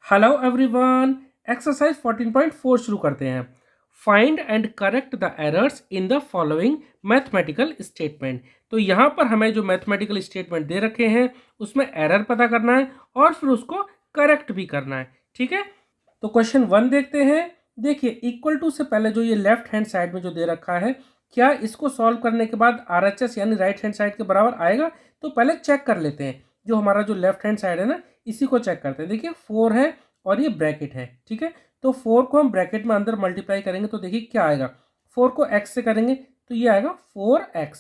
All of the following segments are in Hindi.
हेलो एवरीवन, एक्सरसाइज 14.4 शुरू करते हैं। Find and correct the errors in the following mathematical statement. तो यहाँ पर हमें जो मैथमेटिकल स्टेटमेंट दे रखे हैं उसमें एरर पता करना है और फिर उसको करेक्ट भी करना है। ठीक है, तो क्वेश्चन 1 देखते हैं। देखिए, इक्वल टू से पहले जो ये लेफ्ट हैंड साइड में जो दे रखा है, क्या इसको सॉल्व करने के बाद RHS यानी राइट हैंड साइड के बराबर आएगा? तो पहले चेक कर लेते हैं। जो हमारा जो लेफ्ट हैंड साइड है ना, इसी को चेक करते हैं। देखिए 4 है और ये ब्रैकेट है। ठीक है, तो 4 को हम ब्रैकेट में अंदर मल्टीप्लाई करेंगे तो देखिए क्या आएगा। 4 को x से करेंगे तो ये आएगा 4x।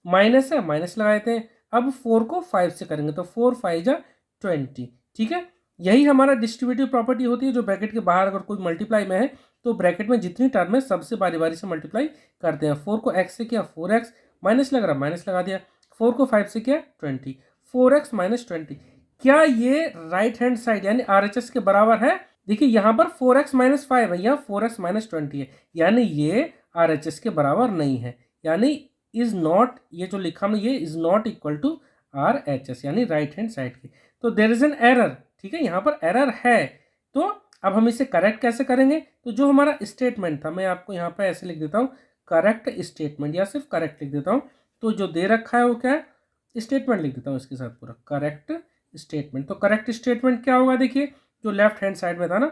माइनस है, माइनस लगा देते हैं। अब 4 को 5 से करेंगे तो 4 5 जा 20। ठीक है, यही हमारा डिस्ट्रीब्यूटिव प्रॉपर्टी होती है। जो ब्रैकेट के बाहर अगर कोई मल्टीप्लाई में है तो ब्रैकेट में जितनी टर्म है सबसे बारी बारी से मल्टीप्लाई करते हैं। 4 को x से किया 4x, माइनस लग रहा माइनस लगा दिया। 4 को 5 से किया 20, 4x माइनस 20। क्या ये राइट हैंड साइड यानी RHS के बराबर है? देखिए यहाँ पर 4x माइनस 5 है, यहाँ 4x माइनस 20 है, यानी ये RHS के बराबर नहीं है। यानी इज नॉट, ये जो लिखा हमने ये is not equal to RHS यानी राइट हैंड साइड के। तो देयर इज एन एरर। ठीक है, यहाँ पर एरर है। तो अब हम इसे करेक्ट कैसे करेंगे? तो जो हमारा स्टेटमेंट था, मैं आपको यहाँ पर ऐसे लिख देता हूँ, करेक्ट स्टेटमेंट, या सिर्फ करेक्ट लिख देता हूँ। तो जो दे रखा है वो क्या है, स्टेटमेंट लिख देता हूँ इसके साथ पूरा, करेक्ट स्टेटमेंट। तो करेक्ट स्टेटमेंट क्या होगा? देखिए जो लेफ्ट हैंड साइड में था ना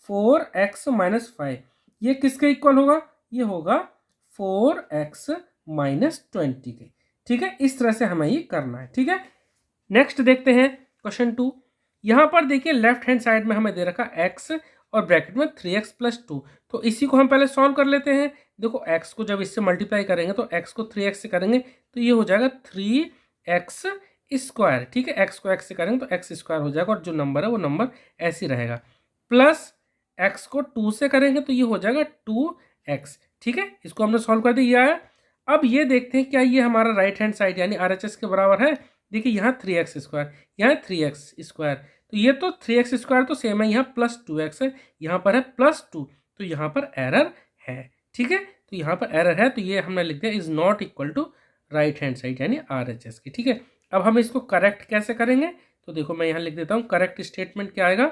4x माइनस 5, ये किसके इक्वल होगा? ये होगा 4x माइनस 20 के। ठीक है, इस तरह से हमें ये करना है। ठीक है, नेक्स्ट देखते हैं क्वेश्चन 2। यहाँ पर देखिए लेफ्ट हैंड साइड में हमें दे रखा x और ब्रैकेट में 3x प्लस 2। तो इसी को हम पहले सॉल्व कर लेते हैं। देखो x को जब इससे मल्टीप्लाई करेंगे तो x को 3x से करेंगे तो ये हो जाएगा 3x स्क्वायर। ठीक है, x को x से करेंगे तो x स्क्वायर हो जाएगा और जो नंबर है वो नंबर ऐसे ही रहेगा। प्लस x को 2 से करेंगे तो ये हो जाएगा 2x। ठीक है, इसको हमने सॉल्व कर दिया है। अब ये देखते हैं क्या ये हमारा राइट हैंड साइड यानी RHS के बराबर है। देखिए यहाँ 3x स्क्वायर, यहाँ 3x स्क्वायर, तो ये तो 3x स्क्वायर तो सेम है, यहाँ प्लस 2x है, यहाँ पर है प्लस 2, तो यहाँ पर एरर है। ठीक है, तो यहाँ पर एरर है, तो ये हमने लिख दिया is not equal to right hand side यानी RHS की। ठीक है, अब हम इसको करेक्ट कैसे करेंगे? तो देखो मैं यहाँ लिख देता हूँ करेक्ट स्टेटमेंट क्या आएगा।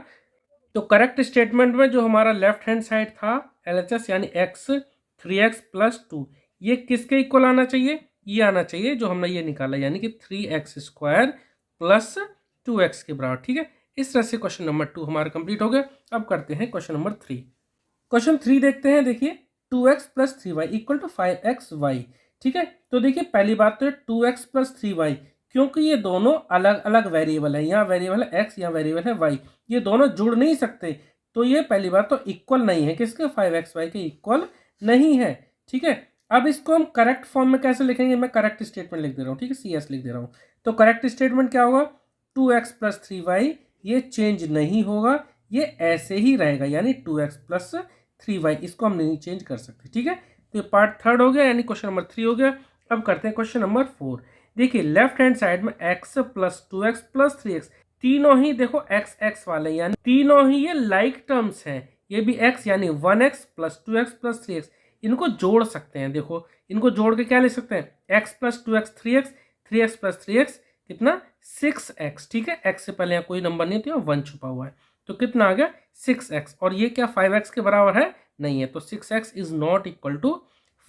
तो करेक्ट स्टेटमेंट में जो हमारा लेफ्ट हैंड साइड था LHS यानी x 3x प्लस 2, ये किसके इक्वल आना चाहिए? ये आना चाहिए जो हमने ये निकाला, यानी कि 3x स्क्वायर प्लस 2x के बराबर। ठीक है, इस तरह से क्वेश्चन नंबर 2 हमारा कंप्लीट हो गया। अब करते हैं क्वेश्चन नंबर 3। क्वेश्चन 3 देखते हैं। देखिए 2x plus 3y equal to 5xy। ठीक है, तो देखिए पहली बात तो 2x प्लस 3y, क्योंकि ये दोनों अलग अलग वेरिएबल है, यहाँ वेरिएबल है x, यहाँ वेरिएबल है y, ये दोनों जुड़ नहीं सकते। तो ये पहली बात तो इक्वल नहीं है, किसके? 5xy के इक्वल नहीं है। ठीक है, अब इसको हम करेक्ट फॉर्म में कैसे लिखेंगे? मैं करेक्ट स्टेटमेंट लिख दे रहा हूँ। ठीक है, CS लिख दे रहा हूँ। तो करेक्ट स्टेटमेंट क्या होगा? 2x प्लस 3y ये चेंज नहीं होगा, ये ऐसे ही रहेगा, यानी 2x प्लस 3y, इसको हम नहीं चेंज कर सकते। ठीक है, तो ये पार्ट 3 हो गया, यानी क्वेश्चन नंबर 3 हो गया। अब करते हैं क्वेश्चन नंबर 4। देखिए लेफ्ट हैंड साइड में x plus 2x plus 3x, तीनों ही देखो x x वाले, यानी तीनों ही ये लाइक टर्म्स हैं। ये भी x यानी 1x plus 2x plus 3x, इनको जोड़ सकते हैं। देखो इनको जोड़ के क्या ले सकते हैं? x plus 2x 3x, 3x plus 3x कितना? 6x। ठीक है, x से पहले यहाँ कोई नंबर नहीं था, 1 छुपा हुआ है, तो कितना आ गया? 6x। और ये क्या 5x के बराबर है? नहीं है, तो 6x is not equal to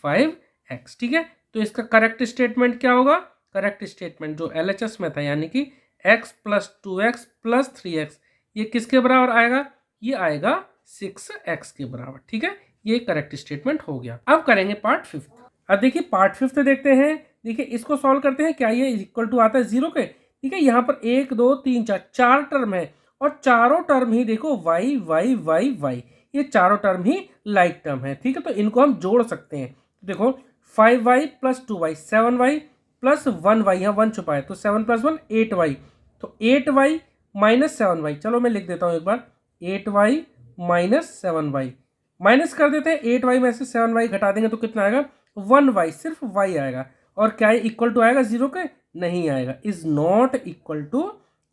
5x। ठीक है, तो इसका करेक्ट स्टेटमेंट क्या होगा? करेक्ट स्टेटमेंट जो LHS में था, यानी कि x plus 2x plus 3x, ये किसके बराबर आएगा? ये आएगा 6x के बराबर। ठीक है, ये करेक्ट स्टेटमेंट हो गया। अब करेंगे पार्ट 5। अब देखिए पार्ट 5 देखते हैं। देखिए इसको सॉल्व करते हैं। क्या ये इक्वल टू आता है 0 के? ठीक है, यहाँ पर 1 2 3 4 4 टर्म है और चारों टर्म ही देखो y y y y, ये चारों टर्म ही लाइक टर्म है। ठीक है, तो इनको हम जोड़ सकते हैं। देखो 5y plus 2y 7y plus 1y, यहाँ 1 छुपा है, तो 7 प्लस 1 8y, तो 8y माइनस 7y। चलो मैं लिख देता हूँ एक बार, 8y माइनस 7y, माइनस कर देते हैं। 8y में से 7y घटा देंगे तो कितना आएगा? 1y, सिर्फ y आएगा। और क्या है इक्वल टू आएगा 0 के? नहीं आएगा, इज नॉट इक्वल टू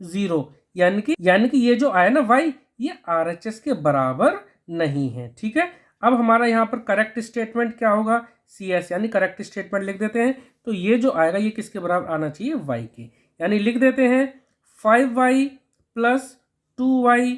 0, यानी कि ये जो आया ना y, ये RHS के बराबर नहीं है। ठीक है, अब हमारा यहाँ पर करेक्ट स्टेटमेंट क्या होगा? CS यानी करेक्ट स्टेटमेंट लिख देते हैं। तो ये जो आएगा ये किसके बराबर आना चाहिए? y के, यानी लिख देते हैं 5y plus 2y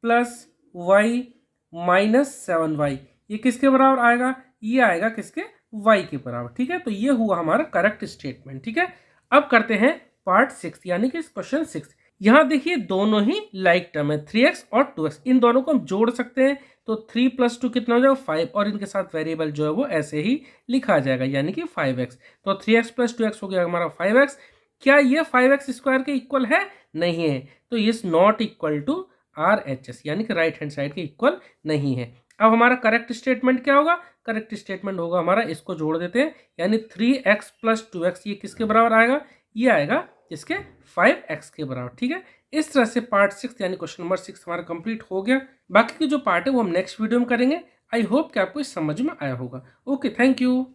plus Y minus 7y, ये किसके बराबर आएगा? ये आएगा किसके? y के बराबर। ठीक है, तो ये हुआ हमारा करेक्ट स्टेटमेंट। ठीक है, अब करते हैं पार्ट 6 यानी कि क्वेश्चन 6। यहाँ देखिए दोनों ही लाइक टर्म है, 3x और 2x, इन दोनों को हम जोड़ सकते हैं। तो 3 + 2 कितना हो जाएगा? 5, और इनके साथ वेरिएबल जो है वो ऐसे ही लिखा जाएगा यानी कि 5x। तो 3x + 2x हो गया हमारा 5x। क्या ये 5x² के इक्वल है? नहीं है, तो is not equal to RHS यानी कि राइट हैंड साइड के इक्वल नहीं है। अब हमारा करेक्ट स्टेटमेंट क्या होगा? करेक्ट स्टेटमेंट होगा हमारा, इसको जोड़ देते हैं, यानी 3x + 2x ये किसके बराबर आएगा? ये आएगा इसके 5x के बराबर। ठीक है, इस तरह से पार्ट 6 यानी क्वेश्चन नंबर 6 हमारा कंप्लीट हो गया। बाकी की जो पार्ट है वो हम नेक्स्ट वीडियो में करेंगे। आई होप कि आपको इस समझ में आया होगा। Okay, thank you.